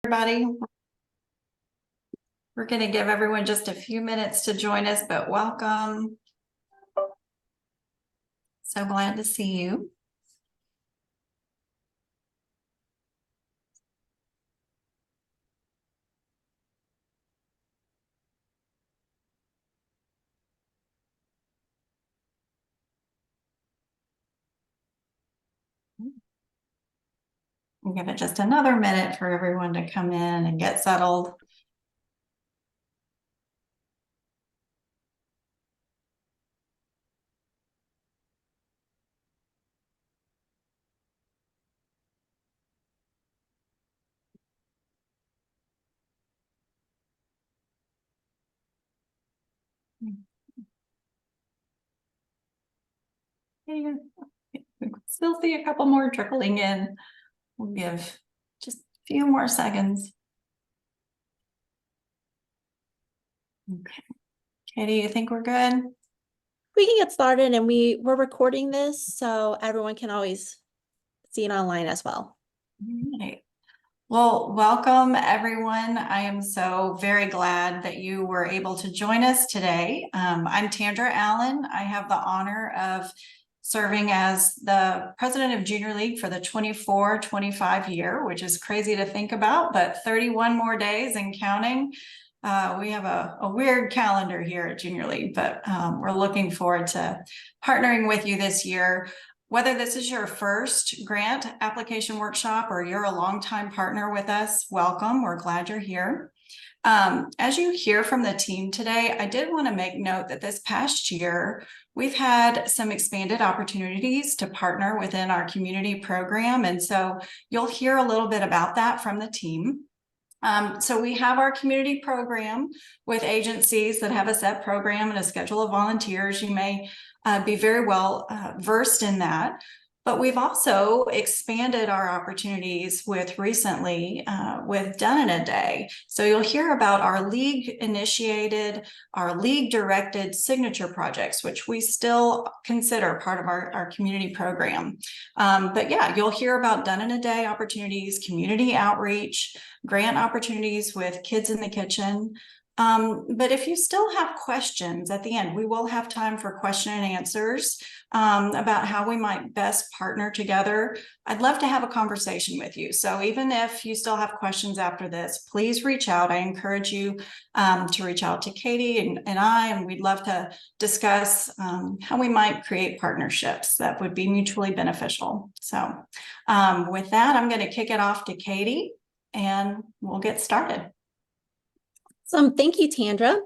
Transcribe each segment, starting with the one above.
Everybody. We're going to give everyone just a few minutes to join us, but welcome. So glad to see you. We'll give it just another minute for everyone to come in and get settled. We can still see a couple more trickling in. We'll give just a few more seconds. Okay. Katie, you think we're good? We can get started, and we're recording this so everyone can always see it online as well. All right. Well, welcome everyone. I am so very glad that you were able to join us today. I'm Tandra Allen. I have the honor of serving as the president of Junior League for the 24-25 year, which is crazy to think about, but 31 more days and counting. We have a weird calendar here at Junior League, but we're looking forward to partnering with you this year. Whether this is your first grant application workshop or you're a longtime partner with us, welcome. We're glad you're here. As you hear from the team today, I did want to make note that this past year, we've had some expanded opportunities to partner within our community program. And so you'll hear a little bit about that from the team. So we have our community program with agencies that have a set program and a schedule of volunteers. You may be very well versed in that. But we've also expanded our opportunities with recently with Done in a Day. So you'll hear about our league initiated, our league directed signature projects, which we still consider part of our community program. But yeah, you'll hear about Done in a Day opportunities, community outreach, grant opportunities with Kids in the Kitchen. But if you still have questions at the end, we will have time for question and answers about how we might best partner together. I'd love to have a conversation with you. So even if you still have questions after this, please reach out. I encourage you to reach out to Katie and and we'd love to discuss how we might create partnerships that would be mutually beneficial. So with that, I'm going to kick it off to Katie and we'll get started. Thank you, Tandra.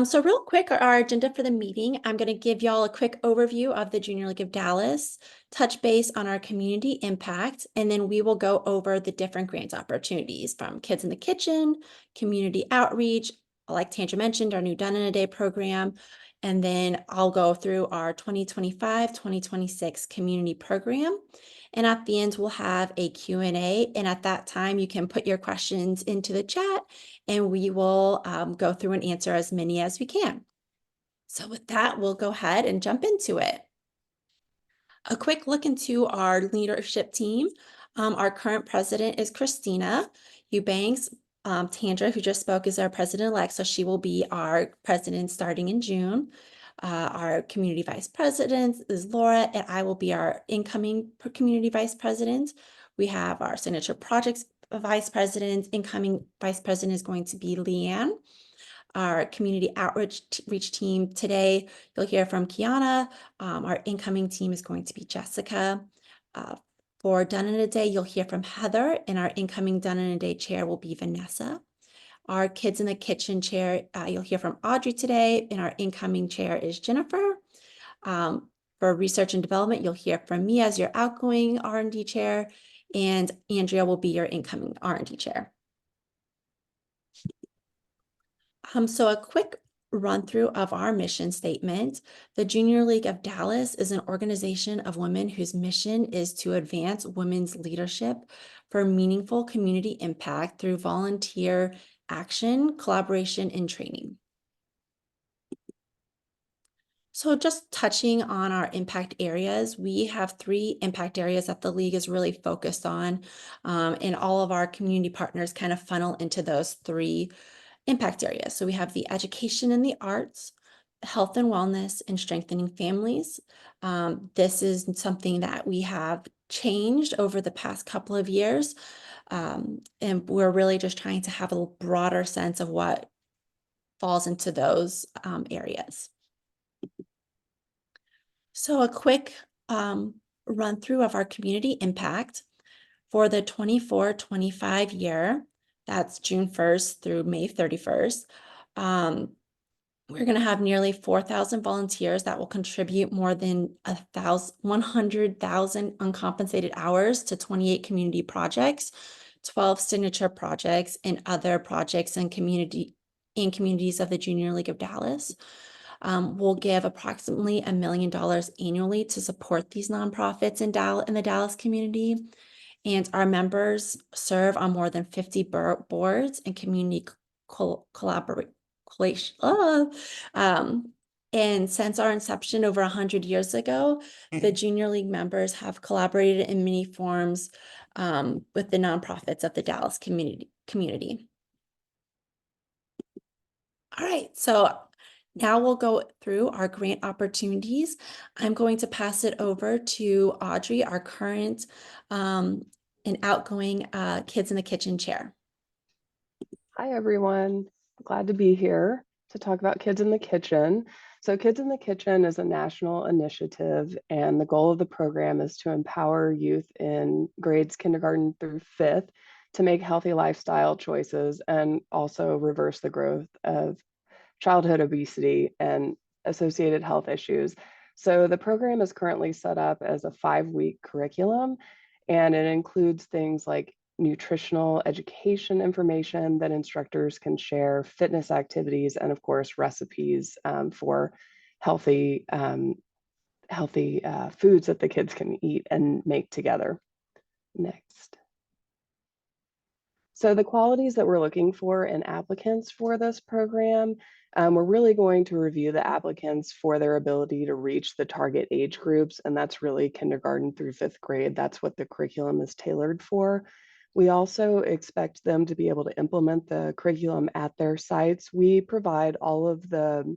So real quick, our agenda for the meeting, I'm going to give y'all a quick overview of the Junior League of Dallas, touch base on our community impact, and then we will go over the different grant opportunities from Kids in the Kitchen, community outreach, like Tandra mentioned, our new Done in a Day program, and then I'll go through our 2025-2026 community program. And at the end, we'll have a Q&A. And at that time, you can put your questions into the chat and we will go through and answer as many as we can. So with that, we'll go ahead and jump into it. A quick look into our leadership team. Our current president is Christina Eubanks. Tandra, who just spoke, is our president-elect, so she will be our president starting in June. Our community vice president is Laura, and I will be our incoming community vice president. We have our signature projects vice president. Incoming vice president is going to be Leanne. Our community outreach team today, you'll hear from Kiana. Our incoming team is going to be Jessica. For Done in a Day, you'll hear from Heather, and our incoming Done in a Day chair will be Vanessa. Our Kids in the Kitchen chair, you'll hear from Audrey today, and our incoming chair is Jennifer. For Research and Development, you'll hear from me as your outgoing R&D chair, and Andrea will be your incoming R&D chair. So a quick run through of our mission statement. The Junior League of Dallas is an organization of women whose mission is to advance women's leadership for meaningful community impact through volunteer action, collaboration, and training. So just touching on our impact areas, we have 3 impact areas that the league is really focused on, and all of our community partners kind of funnel into those 3 impact areas. So we have the education and the arts, health and wellness, and strengthening families. This is something that we have changed over the past couple of years, and we're really just trying to have a broader sense of what falls into those areas. So a quick run through of our community impact for the 24-25 year, that's June 1st through May 31st. We're going to have nearly 4,000 volunteers that will contribute more than 100,000 uncompensated hours to 28 community projects, 12 signature projects, and other projects in communities of the Junior League of Dallas. We'll give approximately $1 million annually to support these nonprofits in the Dallas community. And our members serve on more than 50 boards and community collaboration. And since our inception over 100 years ago, the Junior League members have collaborated in many forms with the nonprofits of the Dallas community. All right, so now we'll go through our grant opportunities. I'm going to pass it over to Audrey, our current and outgoing Kids in the Kitchen chair. Hi, everyone. Glad to be here to talk about Kids in the Kitchen. So Kids in the Kitchen is a national initiative, and the goal of the program is to empower youth in grades kindergarten through 5th to make healthy lifestyle choices and also reverse the growth of childhood obesity and associated health issues. So the program is currently set up as a 5-week curriculum, and it includes things like nutritional education information that instructors can share, fitness activities, and of course, recipes for healthy, foods that the kids can eat and make together. Next. So the qualities that we're looking for in applicants for this program, we're really going to review the applicants for their ability to reach the target age groups, and that's really kindergarten through 5th grade. That's what the curriculum is tailored for. We also expect them to be able to implement the curriculum at their sites. We provide all of the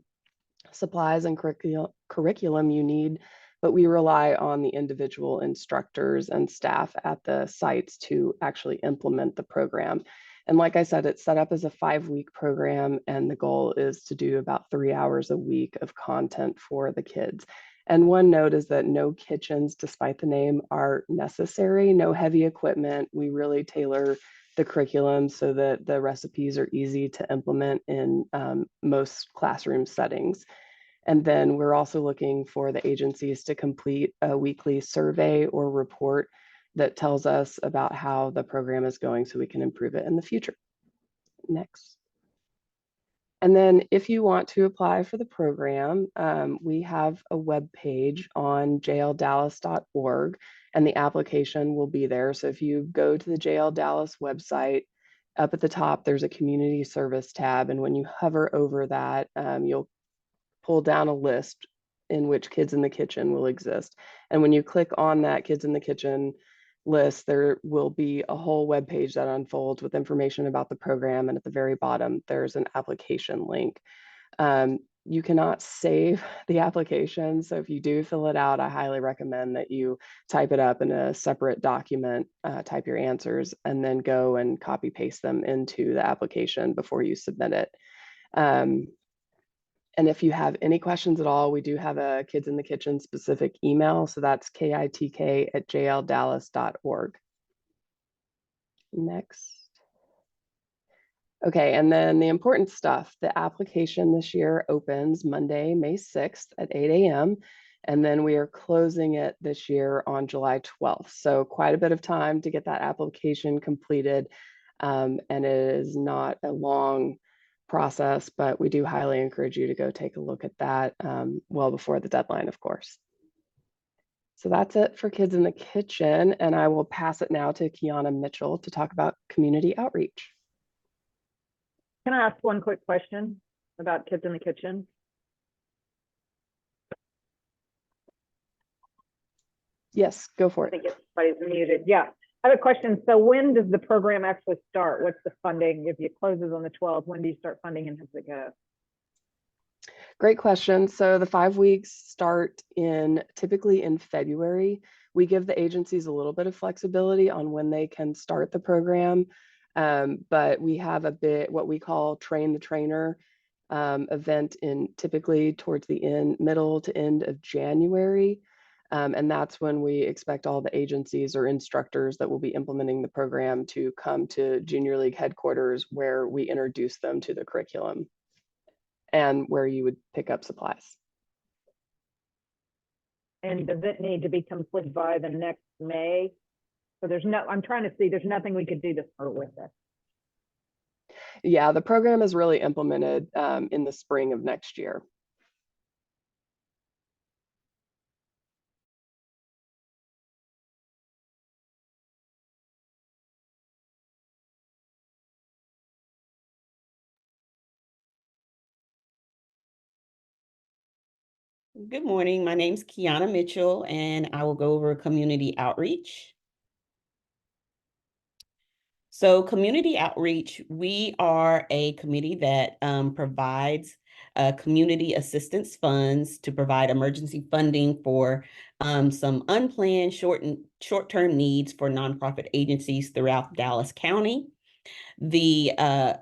supplies and curriculum you need, but we rely on the individual instructors and staff at the sites to actually implement the program. And like I said, it's set up as a 5-week program, and the goal is to do about 3 hours a week of content for the kids. And one note is that no kitchens, despite the name, are necessary, no heavy equipment. We really tailor the curriculum so that the recipes are easy to implement in most classroom settings. And then we're also looking for the agencies to complete a weekly survey or report that tells us about how the program is going so we can improve it in the future. Next. And then if you want to apply for the program, we have a web page on jldallas.org, and the application will be there. So if you go to the JL Dallas website, up at the top, there's a community service tab. And when you hover over that, you'll pull down a list in which Kids in the Kitchen will exist. And when you click on that Kids in the Kitchen list, there will be a whole web page that unfolds with information about the program. And at the very bottom, there's an application link. You cannot save the application. So if you do fill it out, I highly recommend that you type it up in a separate document, type your answers, and then go and copy paste them into the application before you submit it. And if you have any questions at all, we do have a Kids in the Kitchen specific email. So that's kitk@jldallas.org. Next. Okay, and then the important stuff. The application this year opens Monday, May 6th at 8 a.m. And then we are closing it this year on July 12th. So quite a bit of time to get that application completed. And it is not a long process, but we do highly encourage you to go take a look at that well before the deadline, of course. So that's it for Kids in the Kitchen, and I will pass it now to Kiana Mitchell to talk about community outreach. Can I ask one quick question about Kids in the Kitchen? Yes, go for I it. think everybody's muted. Yeah. I have a question. So when does the program actually start? What's the funding? If it closes on the 12th, when do you start funding and how does it go? Great question. So the 5 weeks start typically in February. We give the agencies a little bit of flexibility on when they can start the program, but we have what we call train the trainer event typically towards the middle to end of January. And that's when we expect all the agencies or instructors that will be implementing the program to come to Junior League headquarters, where we introduce them to the curriculum and where you would pick up supplies. And does it need to be complete by the next May? So I'm trying to see, there's nothing we could do to start with this. Yeah, the program is really implemented in the spring of next year. Good morning. My name's Kiana Mitchell, and I will go over community outreach. So community outreach, we are a committee that provides community assistance funds to provide emergency funding for some unplanned short-term needs for nonprofit agencies throughout Dallas County. The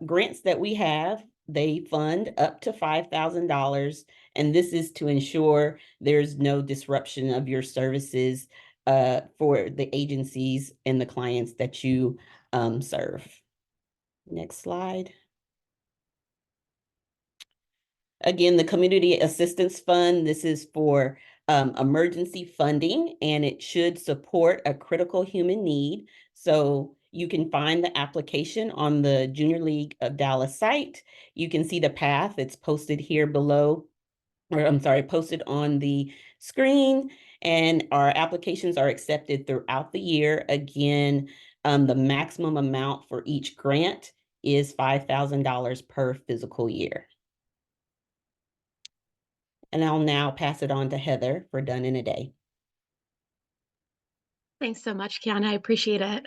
grants that we have, they fund up to $5,000, and this is to ensure there's no disruption of your services for the agencies and the clients that you serve. Next slide. Again, the Community Assistance Fund, this is for emergency funding, and it should support a critical human need. So you can find the application on the Junior League of Dallas site. You can see the path. It's posted here below, or I'm sorry, posted on the screen. And our applications are accepted throughout the year. Again, the maximum amount for each grant is $5,000 per physical year. And I'll now pass it on to Heather for Done in a Day. Thanks so much, Kiana. I appreciate it.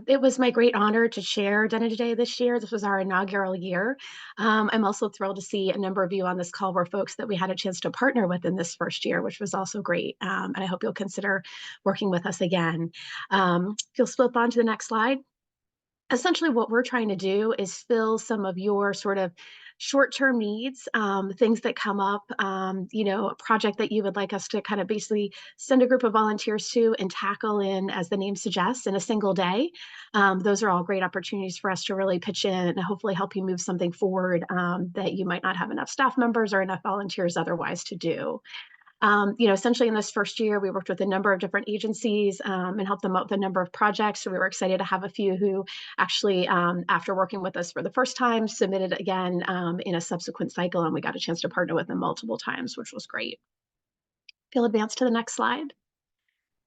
It was my great honor to chair Done in a Day this year. This was our inaugural year. I'm also thrilled to see a number of you on this call were folks that we had a chance to partner with in this first year, which was also great. And I hope you'll consider working with us again. If you'll flip on to the next slide. Essentially what we're trying to do is fill some of your sort of short-term needs, things that come up, a project that you would like us to kind of basically send a group of volunteers to and tackle in, as the name suggests, in a single day. Those are all great opportunities for us to really pitch in and hopefully help you move something forward that you might not have enough staff members or enough volunteers otherwise to do. Essentially in this first year, we worked with a number of different agencies and helped them out with a number of projects. So we were excited to have a few who actually, after working with us for the first time, submitted again in a subsequent cycle, and we got a chance to partner with them multiple times, which was great. If you'll advance to the next slide.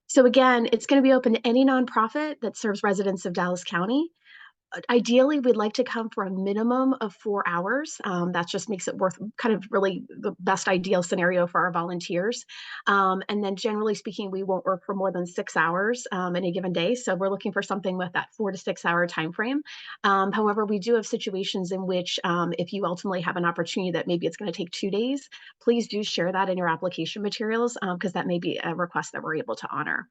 So again, it's going to be open to any nonprofit that serves residents of Dallas County. Ideally, we'd like to come for a minimum of 4 hours. That just makes it worth kind of really the best ideal scenario for our volunteers. And then generally speaking, we won't work for more than 6 hours in a given day. So we're looking for something with that 4 to 6 hour time frame. However, we do have situations in which if you ultimately have an opportunity that maybe it's going to take 2 days, please do share that in your application materials because that may be a request that we're able to honor.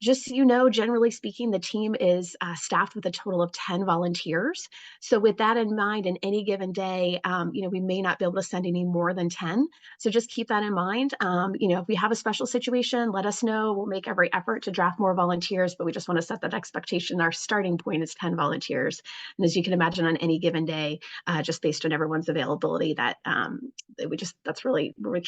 Just so you know, generally speaking, the team is staffed with a total of 10 volunteers. So with that in mind, in any given day, we may not be able to send any more than 10. So just keep that in mind. If we have a special situation, let us know. We'll make every effort to draft more volunteers, but we just want to set that expectation. Our starting point is 10 volunteers. And as you can imagine, on any given day, just based on everyone's availability, that's really, we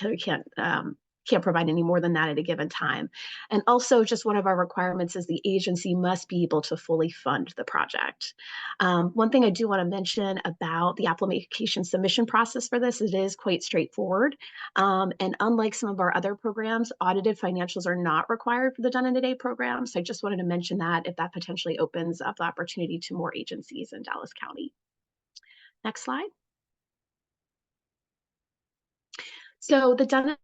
can't provide any more than that at a given time. And also just one of our requirements is the agency must be able to fully fund the project. One thing I do want to mention about the application submission process for this, it is quite straightforward. And unlike some of our other programs, audited financials are not required for the Done in a Day program. So I just wanted to mention that if that potentially opens up the opportunity to more agencies in Dallas County. Next slide. So the Done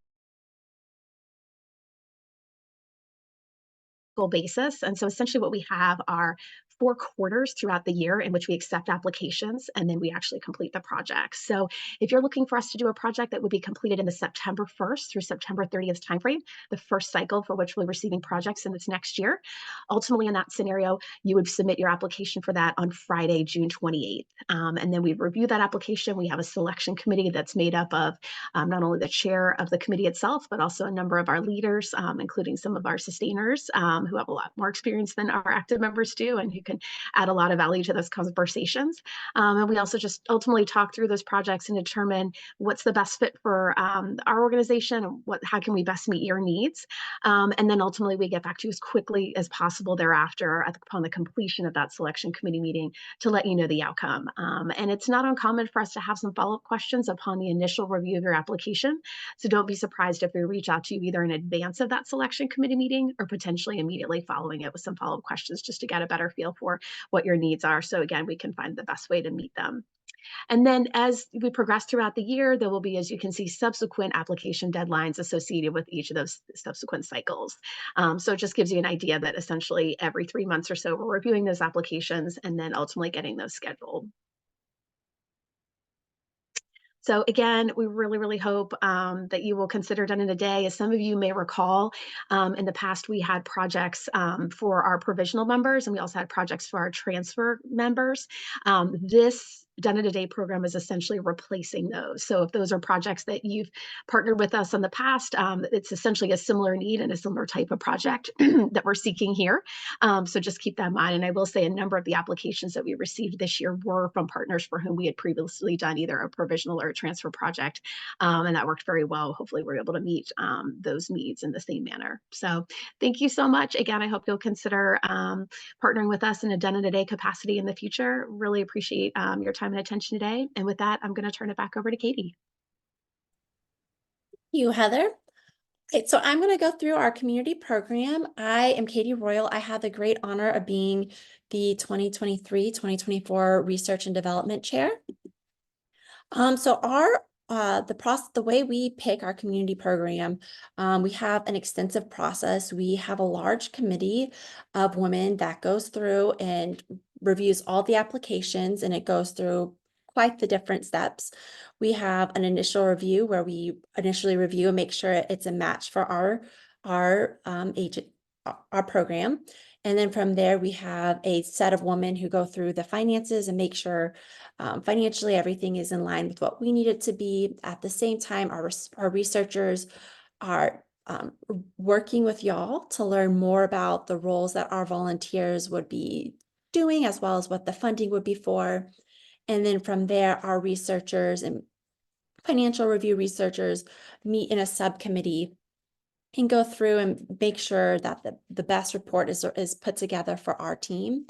basis. And so essentially what we have are 4 quarters throughout the year in which we accept applications and then we actually complete the project. So if you're looking for us to do a project that would be completed in the September 1st through September 30th timeframe, the first cycle for which we're receiving projects in this next year, ultimately in that scenario, you would submit your application for that on Friday, June 28th. And then we review that application. We have a selection committee that's made up of not only the chair of the committee itself, but also a number of our leaders, including some of our sustainers who have a lot more experience than our active members do and who can add a lot of value to those conversations. And we also just ultimately talk through those projects and determine what's the best fit for our organization and how can we best meet your needs. And then ultimately we get back to you as quickly as possible thereafter upon the completion of that selection committee meeting to let you know the outcome. And it's not uncommon for us to have some follow-up questions upon the initial review of your application. So don't be surprised if we reach out to you either in advance of that selection committee meeting or potentially immediately following it with some follow-up questions just to get a better feel for what your needs are. So again, we can find the best way to meet them. And then as we progress throughout the year, there will be, as you can see, subsequent application deadlines associated with each of those subsequent cycles. So it just gives you an idea that essentially every 3 months or so, we're reviewing those applications and then ultimately getting those scheduled. So again, we really, really hope that you will consider Done in a Day. As some of you may recall, in the past, we had projects for our provisional members, and we also had projects for our transfer members. This Done in a Day program is essentially replacing those. So if those are projects that you've partnered with us in the past, it's essentially a similar need and a similar type of project that we're seeking here. So just keep that in mind. And I will say a number of the applications that we received this year were from partners for whom we had previously done either a provisional or a transfer project. And that worked very well. Hopefully we're able to meet those needs in the same manner. So thank you so much. Again, I hope you'll consider partnering with us in a Done in a Day capacity in the future. Really appreciate your time and attention today. And with that, I'm going to turn it back over to Katie. Thank you, Heather. Okay, so I'm going to go through our community program. I am Katie Royal. I have the great honor of being the 2023-2024 Research and Development Chair. So the way we pick our community program, we have an extensive process. We have a large committee of women that goes through and reviews all the applications, and it goes through quite the different steps. We have an initial review where we initially review and make sure it's a match for our program. And then from there, we have a set of women who go through the finances and make sure financially everything is in line with what we need it to be. At the same time, our researchers are working with y'all to learn more about the roles that our volunteers would be doing, as well as what the funding would be for. And then from there, our researchers and financial review researchers meet in a subcommittee and go through and make sure that the best report is put together for our team.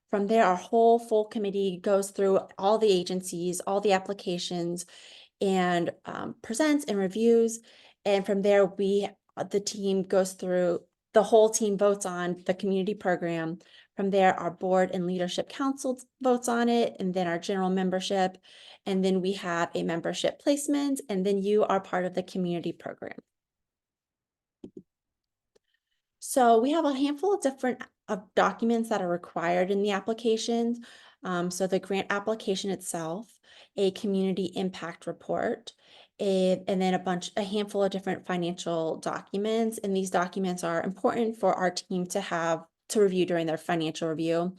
From there, our whole full committee goes through all the agencies, all the applications, and presents and reviews. And from there, the team goes through, the whole team votes on the community program. From there, our board and leadership council votes on it, and then our general membership. And then we have a membership placement, and then you are part of the community program. So we have a handful of different documents that are required in the applications. So the grant application itself, a community impact report, and then a handful of different financial documents. And these documents are important for our team to review during their financial review.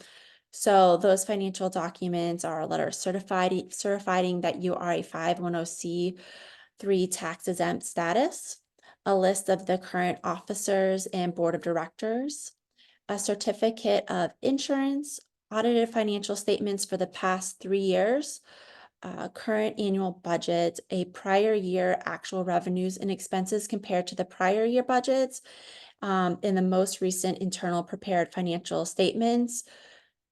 So those financial documents are a letter certifying that you are a 510c3 tax exempt status, a list of the current officers and board of directors, a certificate of insurance, audited financial statements for the past 3 years, current annual budget, a prior year actual revenues and expenses compared to the prior year budgets, in the most recent internal prepared financial statements,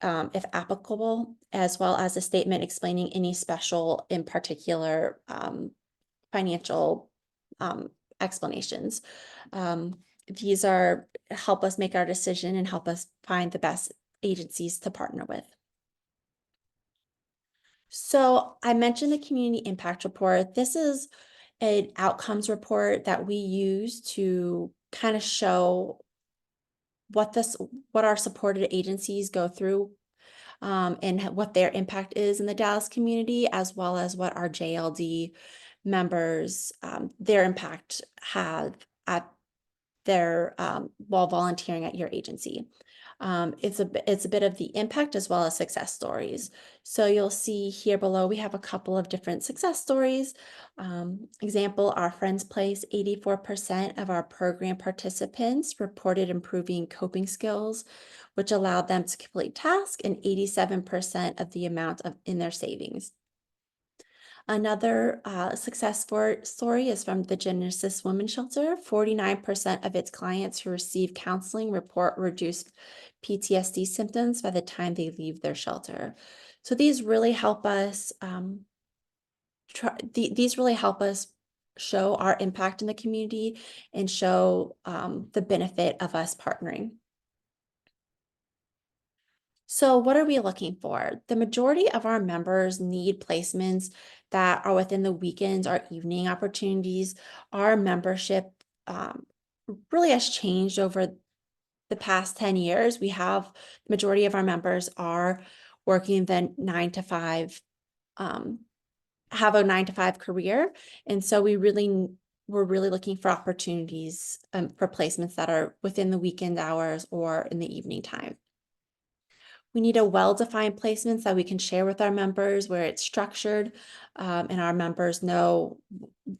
if applicable, as well as a statement explaining any special in particular financial explanations. These help us make our decision and help us find the best agencies to partner with. So I mentioned the community impact report. This is an outcomes report that we use to kind of show what our supported agencies go through, and what their impact is in the Dallas community, as well as what our JLD members, their impact have at their, while volunteering at your agency. It's a bit of the impact as well as success stories. So you'll see here below, we have a couple of different success stories. Example, our Friends Place, 84% of our program participants reported improving coping skills, which allowed them to complete tasks, and 87% of the amount in their savings. Another success story is from the Genesis Women's Shelter. 49% of its clients who receive counseling report reduced PTSD symptoms by the time they leave their shelter. So these really help us. These really help us show our impact in the community and show the benefit of us partnering. So what are we looking for? The majority of our members need placements that are within the weekends or evening opportunities. Our membership really has changed over the past 10 years. The majority of our members are working the 9 to 5, have a 9 to 5 career. And so we're really looking for opportunities for placements that are within the weekend hours or in the evening time. We need a well-defined placements that we can share with our members where it's structured, and our members know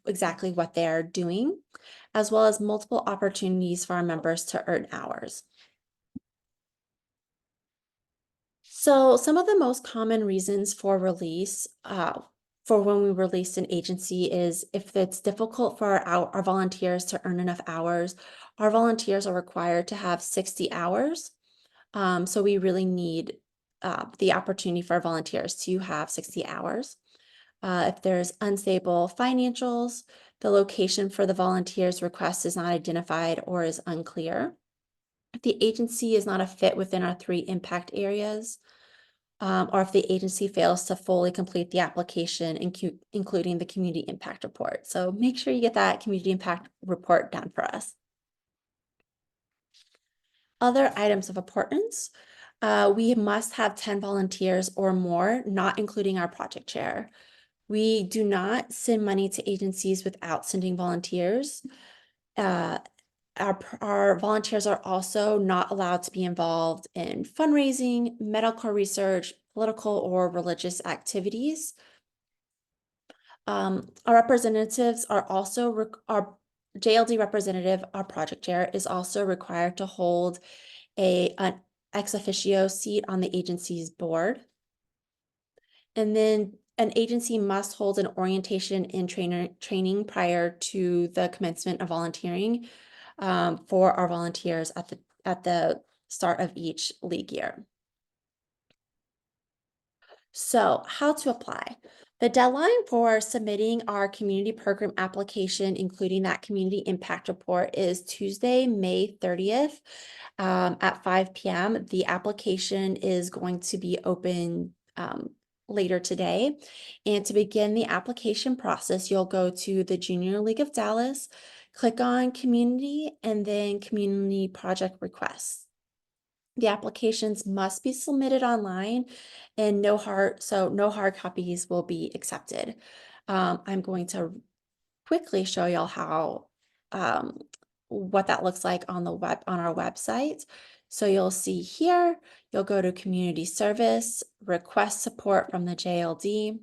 exactly what they're doing, as well as multiple opportunities for our members to earn hours. So some of the most common reasons for release, for when we release an agency, is if it's difficult for our volunteers to earn enough hours. Our volunteers are required to have 60 hours. So we really need the opportunity for our volunteers to have 60 hours. If there's unstable financials, the location for the volunteer's request is not identified or is unclear. If the agency is not a fit within our 3 impact areas, or if the agency fails to fully complete the application, including the community impact report. So make sure you get that community impact report done for us. Other items of importance, we must have 10 volunteers or more, not including our project chair. We do not send money to agencies without sending volunteers. Our volunteers are also not allowed to be involved in fundraising, medical research, political or religious activities. Our representatives are also, our JLD representative, our project chair, is also required to hold an ex officio seat on the agency's board. And then an agency must hold an orientation and training prior to the commencement of volunteering for our volunteers at the start of each league year. So how to apply? The deadline for submitting our community program application, including that community impact report, is Tuesday, May 30th at 5 p.m. The application is going to be open later today. And to begin the application process, you'll go to the Junior League of Dallas, click on community, and then community project requests. The applications must be submitted online, and no hard copies will be accepted. I'm going to quickly show y'all how what that looks like on our website. So you'll see here, you'll go to community service, request support from the JLD,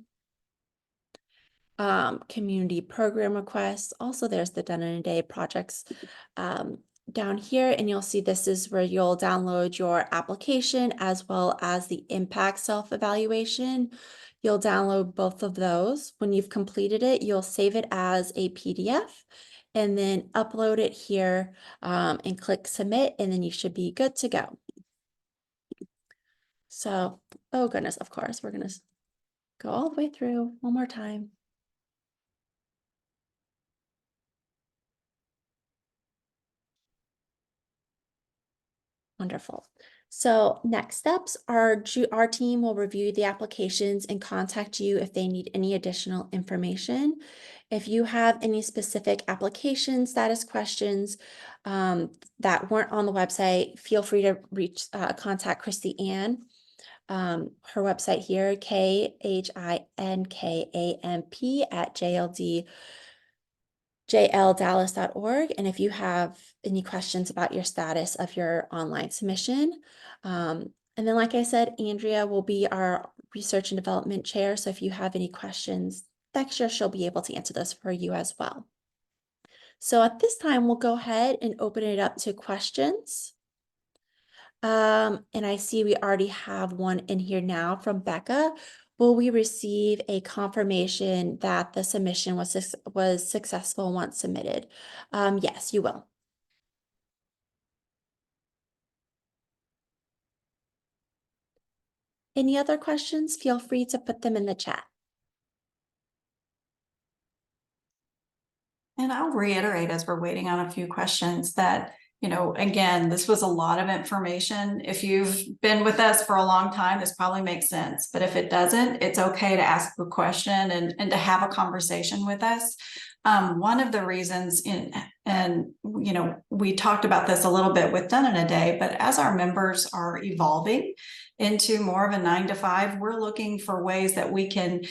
community program requests. Also, there's the done in a day projects down here, and you'll see this is where you'll download your application as well as the impact self-evaluation. You'll download both of those. When you've completed it, you'll save it as a PDF and then upload it here and click submit, and then you should be good to go. So, oh goodness, of course, we're gonna go all the way through one more time. Wonderful. So next steps are our team will review the applications and contact you if they need any additional information. If you have any specific application status questions that weren't on the website, feel free to contact Christy Ann. Her website here, KHINKAMP @jldallas.org. And if you have any questions about your status of your online submission, and then, like I said, Andrea will be our research and development chair. So if you have any questions, next year she'll be able to answer those for you as well. So at this time, we'll go ahead and open it up to questions. And I see we already have one in here now from Becca. Will we receive a confirmation that the submission was successful once submitted? Yes, you will. Any other questions? Feel free to put them in the chat. And I'll reiterate as we're waiting on a few questions that, you know, again, this was a lot of information. If you've been with us for a long time, this probably makes sense. But if it doesn't, it's okay to ask a question and to have a conversation with us. One of the reasons you know, we talked about this a little bit with Done in a Day, but as our members are evolving into more of a 9-to-5, we're looking for ways that we can,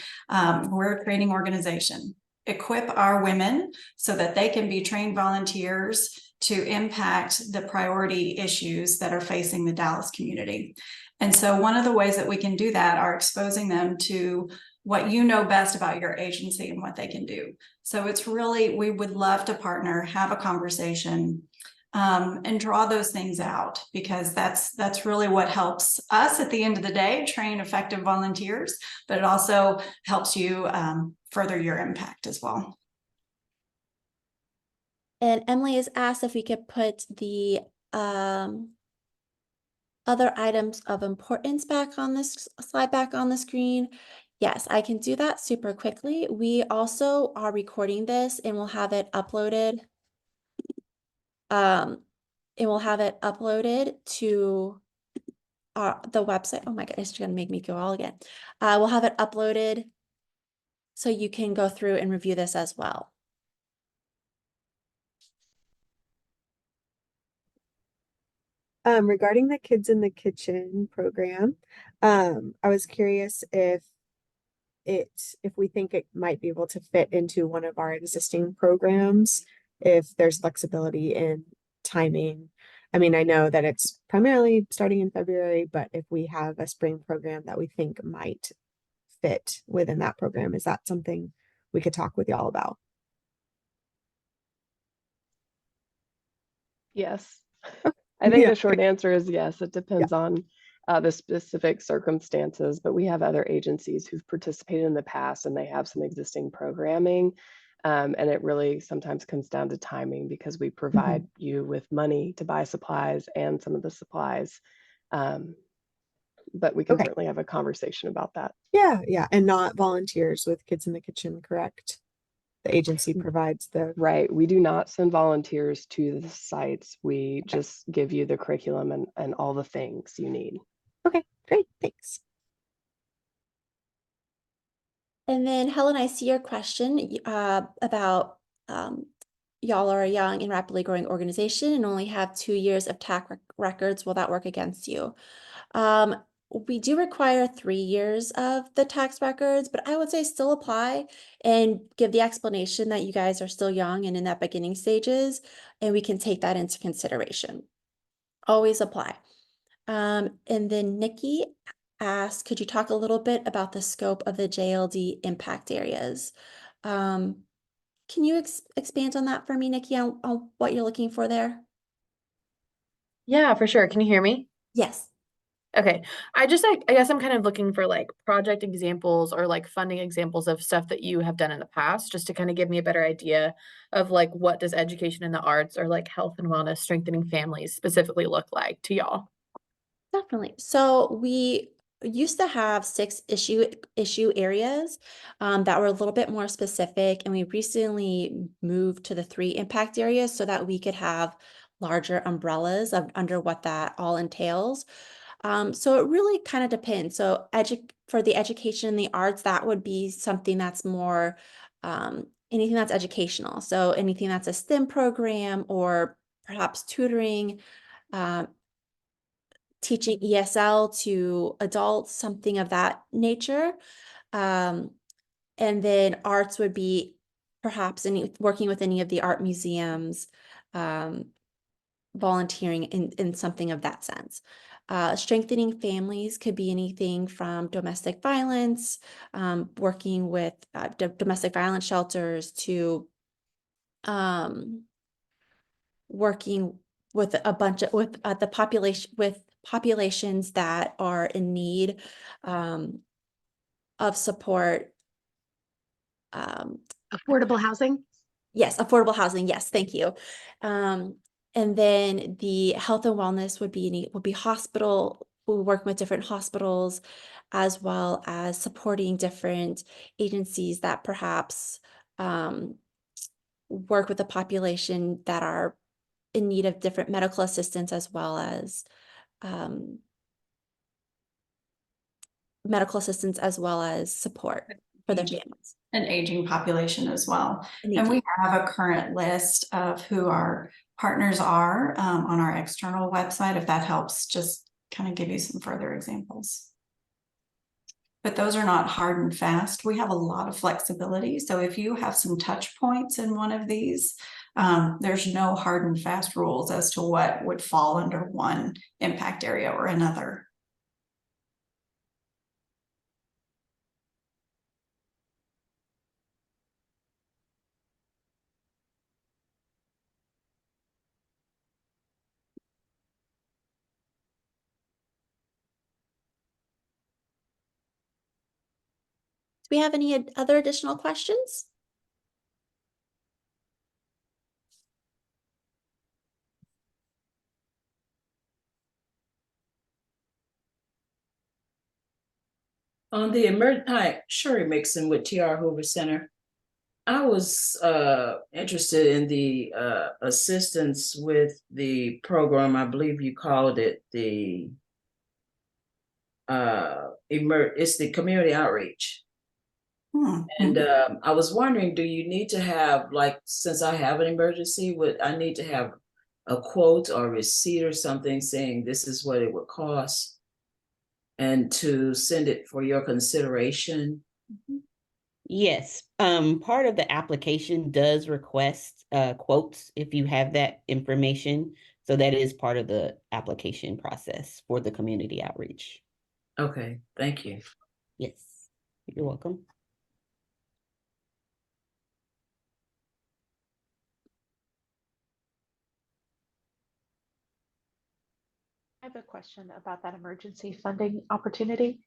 we're a training organization, equip our women so that they can be trained volunteers to impact the priority issues that are facing the Dallas community. And so one of the ways that we can do that are exposing them to what you know best about your agency and what they can do. So it's really, we would love to partner, have a conversation, and draw those things out, because that's really what helps us at the end of the day train effective volunteers, but it also helps you further your impact as well. And Emily has asked if we could put the other items of importance back on this slide back on the screen. Yes, I can do that super quickly. We also are recording this and we'll have it uploaded. And we'll have it uploaded to the website. Oh my goodness, it's gonna make me go all again. We'll have it uploaded so you can go through and review this as well. Regarding the Kids in the Kitchen program, I was curious if we think it might be able to fit into one of our existing programs, if there's flexibility in timing. I mean, I know that it's primarily starting in February, but if we have a spring program that we think might fit within that program, is that something we could talk with y'all about? Yes. I think Yeah. the short answer is yes. It depends on the specific circumstances, but we have other agencies who've participated in the past and they have some existing programming. And it really sometimes comes down to timing, because we provide you with money to buy supplies and some of the supplies. But we can certainly have a conversation about that. Yeah. And not volunteers with Kids in the Kitchen, correct? The agency provides the... Right. We do not send volunteers to the sites. We just give you the curriculum and all the things you need. Okay, great. Thanks. And then Helen, I see your question about y'all are a young and rapidly growing organization and only have 2 years of tax records. Will that work against you? We do require 3 years of the tax records, but I would say still apply and give the explanation that you guys are still young and in that beginning stages, and we can take that into consideration. Always apply. And then Nikki asked, could you talk a little bit about the scope of the JLD impact areas? Can you expand on that for me, Nikki, on what you're looking for there? Yeah, for sure. Can you hear me? Yes. Okay. I guess I'm kind of looking for like project examples or like funding examples of stuff that you have done in the past, just to kind of give me a better idea of like what does education in the arts or like health and wellness strengthening families specifically look like to y'all? Definitely. So we used to have 6 issue areas that were a little bit more specific, and we recently moved to the 3 impact areas so that we could have larger umbrellas of under what that all entails. So it really kind of depends. So for the education and the arts, that would be something that's more anything that's educational. So anything that's a STEM program or perhaps tutoring, teaching ESL to adults, something of that nature. And then arts would be perhaps working with any of the art museums, volunteering in something of that sense. Strengthening families could be anything from domestic violence, working with domestic violence shelters to working with a bunch of the population with populations that are in need of support. Affordable housing. Yes, affordable housing. Yes, thank you. And then the health and wellness would be hospital. We work with different hospitals, as well as supporting different agencies that perhaps work with the population that are in need of different medical assistance, as well as support for their families. An aging population as well. And And we aging. have a current list of who our partners are on our external website, if that helps just kind of give you some further examples. But those are not hard and fast. We have a lot of flexibility. So if you have some touch points in one of these, there's no hard and fast rules as to what would fall under one impact area or another. Do we have any other additional questions? On the Hi, Sherry Mixon with TR Hoover Center. I was interested in the assistance with the program. I believe you called it the it's the community outreach. And I was wondering, do you need to have, like, since I have an emergency, would I need to have a quote or receipt or something saying this is what it would cost, and to send it for your consideration? Yes, part of the application does request quotes if you have that information. So that is part of the application process for the community outreach. Okay, thank you. Yes, you're welcome. I have a question about that emergency funding opportunity.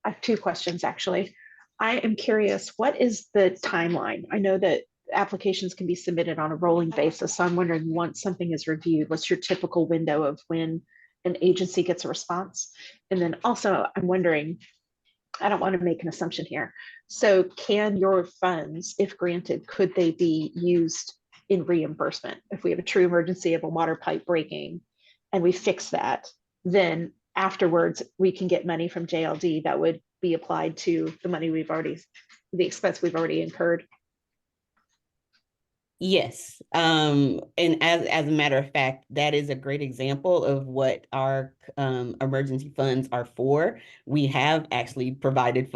I have two questions, actually. I am curious, what is the timeline? I know that applications can be submitted on a rolling basis, so I'm wondering, once something is reviewed, what's your typical window of when an agency gets a response? And then also, I'm wondering, I don't want to make an assumption here. So can your funds, if granted, could they be used in reimbursement? If we have a true emergency of a water pipe breaking and we fix that, then afterwards we can get money from JLD that would be applied to the expense we've already incurred. Yes, and as a matter of fact, that is a great example of what our emergency funds are for. We have actually provided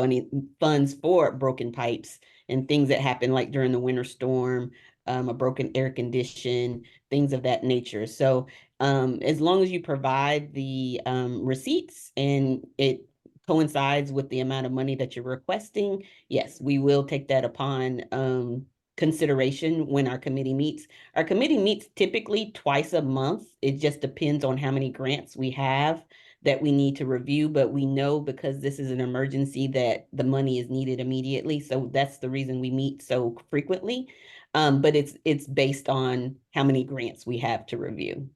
funds for broken pipes and things that happen, like during the winter storm, a broken air condition, things of that nature. So as long as you provide the receipts and it coincides with the amount of money that you're requesting, yes, we will take that upon consideration when our committee meets. Our committee meets typically twice a month. It just depends on how many grants we have that we need to review, but we know because this is an emergency that the money is needed immediately. So that's the reason we meet so frequently. But it's based on how many grants we have to review.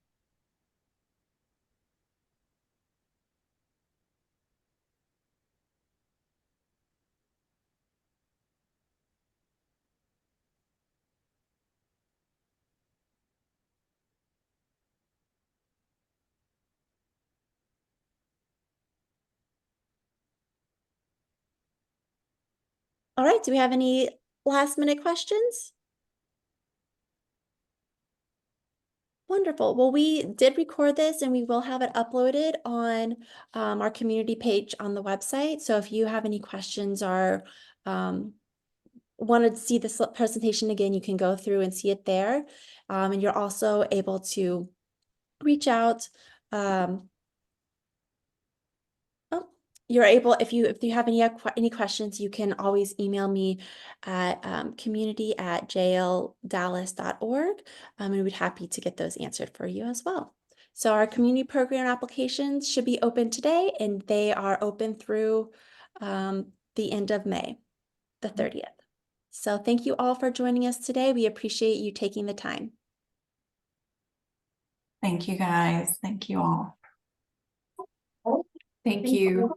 All right, do we have any last minute questions? Wonderful. Well, we did record this and we will have it uploaded on our community page on the website. So if you have any questions or wanted to see this presentation again, you can go through and see it there. And you're also able to reach out. You're able, if you have any questions, you can always email me at community@jldallas.org, and we'd happy to get those answered for you as well. So our community program applications should be open today, and they are open through the end of May, the 30th. So thank you all for joining us today. We appreciate you taking the time. Thank you, guys. Thank you all. Thank you.